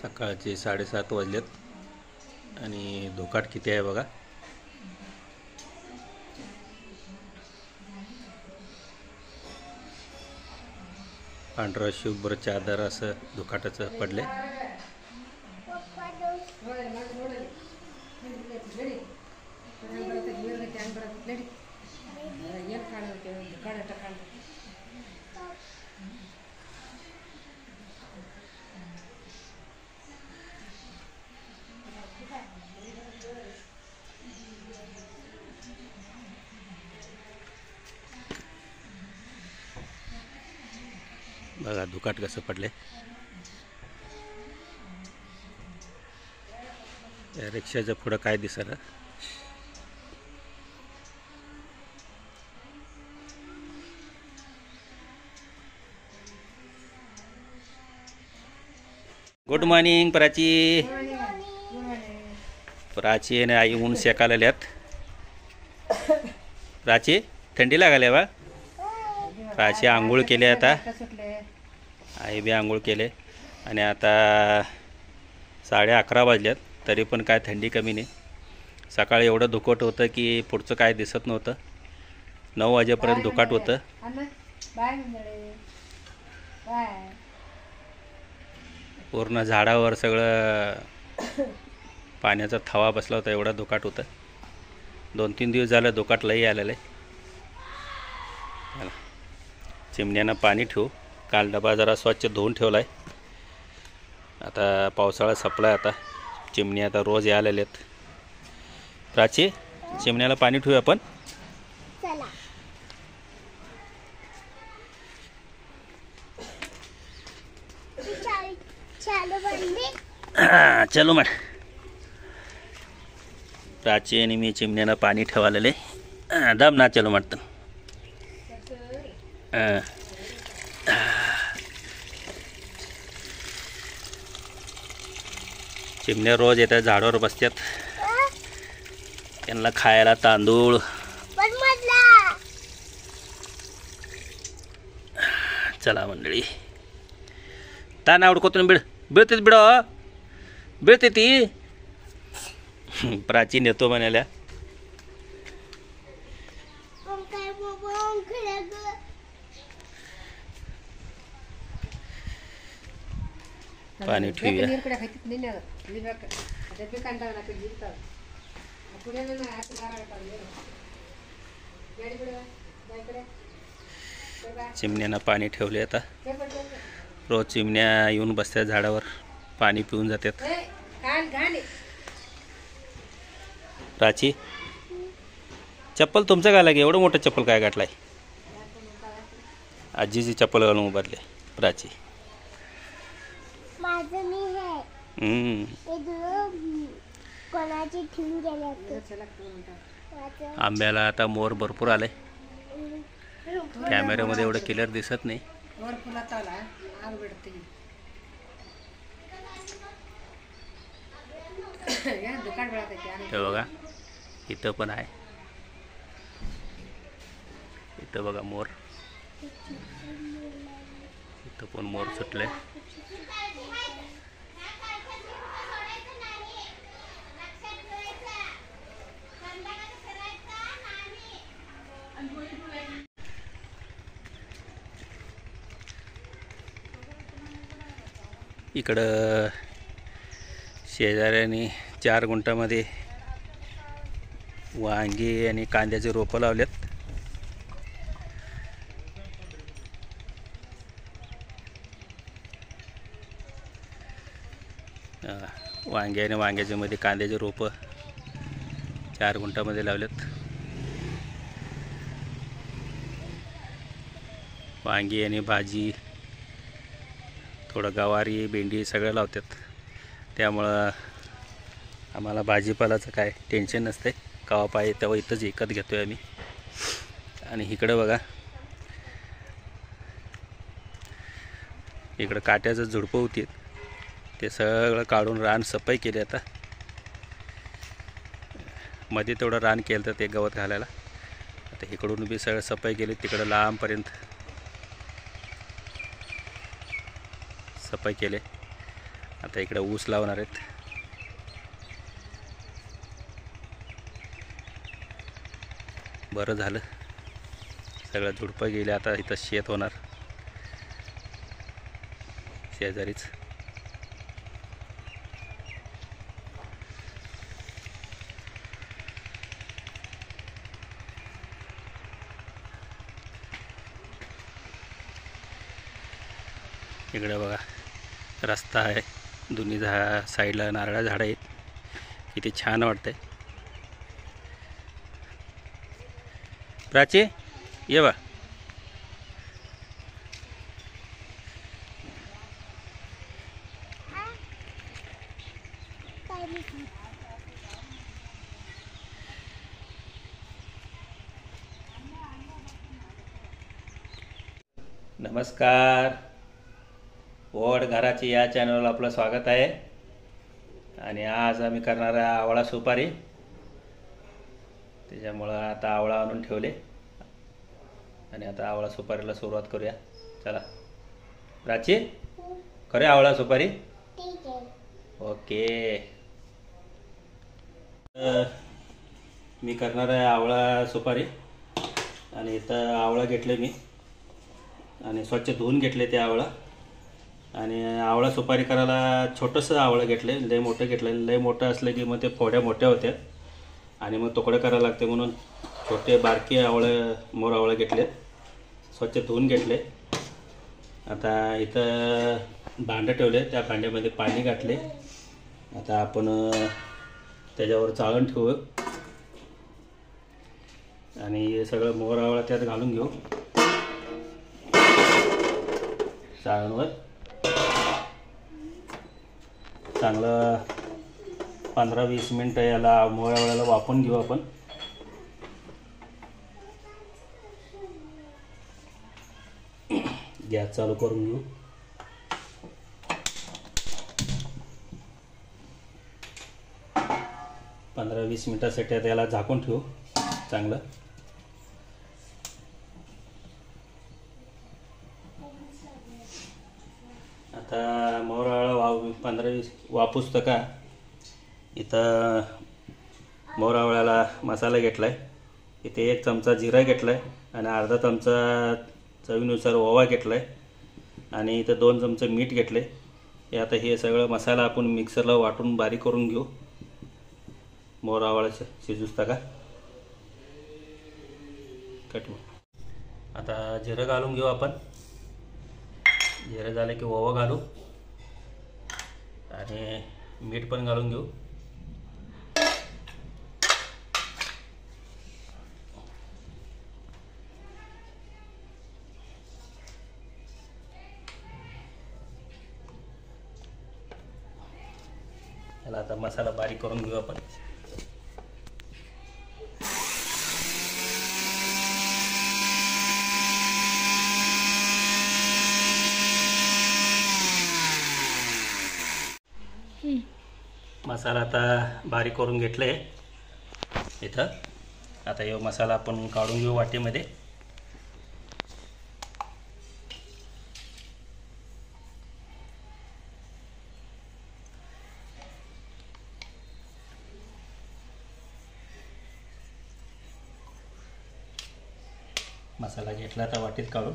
सकाळचे 7:30 वाजलेत आणि धुकाट किती आहे बघा. पांढरा शुभ्र चादर असं धुकाटाचं पडले. बघा धुकाट कसं पडले. या रिक्षाच्या पुढं काय दिसलं. Good morning Prachi. प्राची आणि आई ऊन शेकायला आल्यात. प्राची थंडी लागायला बा. प्राची आंघोळ केली आता. आई बी आंघोळ केले आणि आता 11:30 वाजल्यात तरी पण काय थंडी कमी नाही. सकाळी एवढं धुकट होतं की पुढचं काय दिसत नव्हतं. 9 वाजेपर्यंत धुकाट होतं. पूर्ण झाडावर सगळं पाण्याचा थवा बसला होता. एवढा धुकाट होतं. 2-3 दिवस झालं धुकाट लई आलेलं आहे. चिमण्यांना पाणी ठेवू. काल डबा जरा स्वच्छ धुवून ठेवला आहे. आता पावसाळा संपला आहे. आता चिमणी आता रोज यायला आलेत. प्राची चिमण्याला पाणी ठेवू आपण. चलो मॅड. प्राची आणि मी चिमण्याला पाणी ठेवालेले. दम ना चलो मॅड. चिमण्या रोज येतात झाडावर बसतात. त्यांना खायला तांदूळ. चला मंडळी ताना उडकोतून बिळते बिड बिळते ती. प्राचीन येतो म्हणाल्या. पाणी ठेवूया. चिमण्यांना पाणी ठेवले. आता रोज चिमण्या येऊन बसतात झाडावर पाणी पिऊन जातात. प्राची चप्पल तुमचं काय लागे. एवढं मोठं चप्पल काय गाठलाय. आजीची चप्पल घालून उभारले प्राची. आंब्याला आता मोर भरपूर आले. कॅमेऱ्यामध्ये एवढं क्लिअर दिसत नाही. हे बघा इथं पण आहे. इथं बघा मोर. इथं पण मोर सुटले. इकडं शेजाऱ्याने 4 गुंठामध्ये वांगी आणि कांद्याचे रोपं लावलेत. वांगे आणि वांग्याच्या मध्ये कांद्याचे रोपं 4 गुंठामध्ये लावलेत. वांगी आणि भाजी थोडं गवारी भेंडी सगळं लावतात. त्यामुळं आम्हाला भाजीपालाचं काय टेन्शन नसते. कवा पाहिजे तेव्हा इथंच विकत घेतोय आम्ही. आणि इकडं बघा इकडं काट्याचं झुडपं होती. ते सगळं काढून रान सफाई केली. आता मध्ये तेवढं रान केलं तर ते गवत घालायला. आता इकडून बी सगळं सफाई केली. तिकडं आता इकडे ऊस लावणार आहेत. बरं झालं सगळं झुडपं गेले. आता इथं शेत होणार शेजारीच. इकडे बघा रस्ता आहे, दोन्ही साईडला नारळा झाडं आहेत. किती छान वाटतंय. प्राची ये बा. नमस्कार, ओढ घराची या चॅनलला आपलं स्वागत आहे. आणि आज आम्ही करणार आहे आवळा सुपारी. त्याच्यामुळं आता आवळा आणून ठेवले आणि आता आवळा सुपारीला सुरुवात करूया. चला प्राची, करूया आवळा सुपारी. ओके. मी करणार आहे आवळा सुपारी. आणि इथं आवळा घेतले मी आणि स्वच्छ धुवून घेतले ते आवळा. आणि आवळा सुपारी करायला छोटंसं आवळं घेतले, लय मोठं घेतलं. लय मोठं असलं की मग ते फोड्या मोठ्या होत्या आणि मग तुकडे करायला लागते, म्हणून छोटे बारके मोर आवळे घेतले, स्वच्छ धुवून घेतले. आता इथं भांडं ठेवले, त्या भांड्यामध्ये पाणी घातले. आता आपण त्याच्यावर चाळण ठेवू आणि हे सगळं मोर आवळा त्यात घालून घेऊ चाळणवर. चांगलं 15-20 मिनटं याला मोर आवळ्याला वाफवून घेऊ आपण. गॅस चालू करून घेऊ. पंधरा 20 मिनटासाठी त्याला झाकून ठेवू चांगलं. आता मोर आवळा 15-20 वापूस तर का. इथं मोर आवळ्याला मसाला घेतला आहे. इथे 1 चमचा जिरा घेतला आहे आणि अर्धा चमचा चवीनुसार ओवा घेतला आहे आणि इथं 2 चमचे मीठ घेतले. हे आता हे सगळं मसाला आपण मिक्सरला वाटून बारीक करून घेऊ. मोर आवळा शिजूसता का कट. आता जिरं घालून घेऊ आपण. जिरं झालं की ओवा घालू आणि मीठ पण घालून घेऊ. याला आता मसाला बारीक करून घेऊ आपण. मसाला आता बारीक करून घेतले इथं. आता हे मसाला आपण काढून घेऊ वाटीमध्ये. मसाला घेतला तर वाटीत काढून.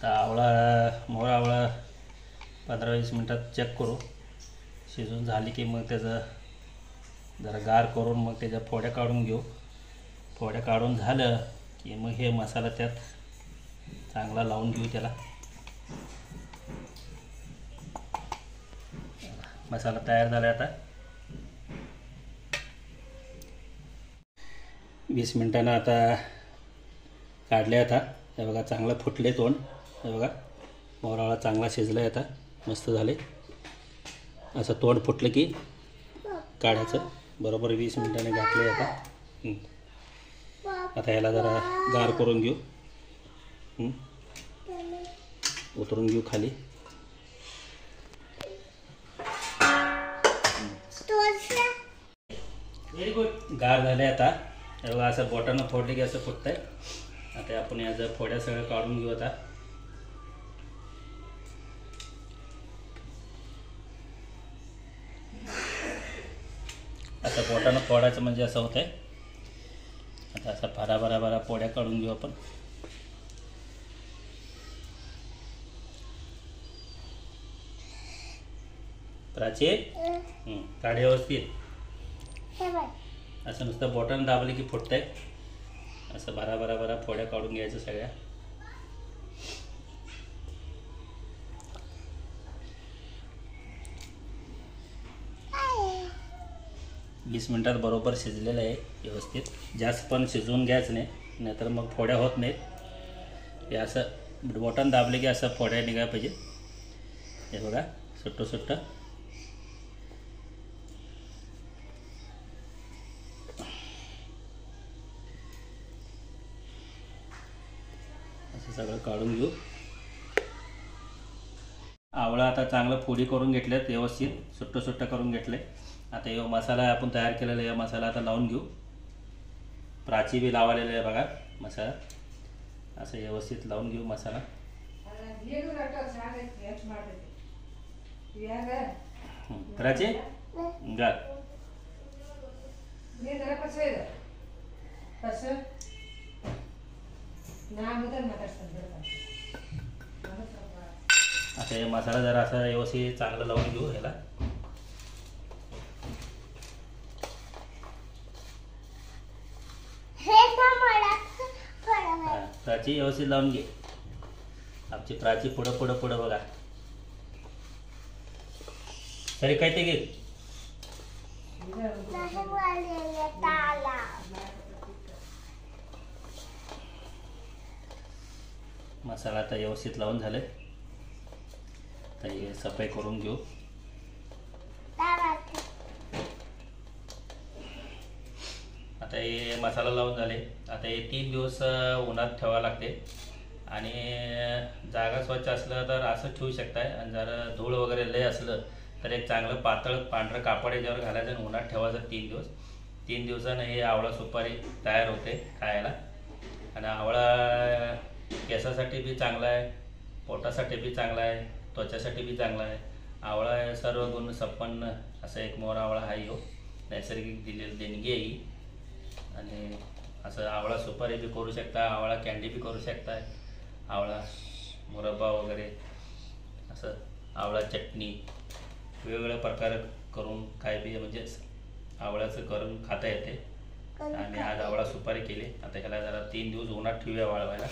तर मोर आवळा 15-20 मिनटात चेक करू. शिजून झाली की मग त्याचं जरा गार करून मग त्याच्या फोड्या काढून घेऊ. फोड्या काढून झालं की मग हे मसाला त्यात चांगला लावून घेऊ त्याला. मसाला तयार झाला आता. 20 मिनिटांना आता काढले. आता हे बघा चांगलं फुटले तोंड. हे बघा मोर आवळा चांगला शिजला आहे आता, मस्त झाले. असं तोंड फुटलं की काढायचं. बरोबर 20 मिनिटांनी घातले आता. आता याला जरा गार करून घेऊ. उतरून घेऊ खाली. Very good. गार झाले आता. हे बघा असं बोटानं फोडले की असं फुटतंय. आता आपण याचं फोड्या सगळं काढून घेऊ आता. असं बोटानं फोडायचं म्हणजे असं होतं आहे. आता असं भरा पोळ्या काढून घेऊ आपण. प्राची काढ व्यवस्थित. असं नुसतं बोटानं दाबले की फुटतंय. असं भरा फोड्या काढून घ्यायचं सगळ्या. वीस मिनिटात बरोबर शिजलेलं आहे व्यवस्थित. जास्त पण शिजवून घ्यायचं नाही, नाहीतर मग फोड्या होत नाहीत. हे असं बोटानं दाबले की असं फोड्या निघायला पाहिजे. हे बघा सुट्ट असं सगळं काढून घेऊ. आवळा आता चांगलं फोडी करून घेतल्यात, व्यवस्थित सुट्ट करून घेतले. आता हे मसाला आपण तयार केलेला आहे, मसाला आता लावून घेऊ. प्राची बी लावलेला आहे बघा मसाला. असं व्यवस्थित लावून घेऊ मसाला. प्राची गा आता हे मसाला जरा असा व्यवस्थित चांगलं लावून घेऊ ह्याला. प्राची व्यवस्थित लावून घे. आमची प्राची पुढं बघा. तरी काय ते घे. मसाला आता व्यवस्थित लावून झाले. तर हे सफाई करून घेऊ. आता हे मसाला लावून झाले. आता हे 3 दिवस उन्हात ठेवावं लागते. आणि जागा स्वच्छ असलं तर असं ठेवू शकताय. आणि जर धूळ वगैरे लय असलं तर एक चांगलं पातळ पांढरं कापड याच्यावर घालायचं आणि उन्हात ठेवायचं 3 दिवस. 3 दिवसानं हे आवळा सुपारी तयार होते खायला. आणि आवळा केसासाठी बी चांगला आहे, पोटासाठी बी चांगला आहे, त्वचासाठी बी चांगला आहे. आवळा सर्व गुण संपन्न असं एक मोर आवळा हा यो नैसर्गिक दिलेली देणगी आहे ही. आणि असं आवळा सुपारी बी करू शकता, आवळा कॅन्डी बी करू शकता, आवळा मुरब्बा वगैरे, असं आवळा चटणी वेगवेगळ्या प्रकार करून काय बी म्हणजे आवळ्याचं करून खाता येते. आणि आज आवळा सुपारी केली. आता ह्याला जरा 3 दिवस उन्हात ठेवूया वाळवायला.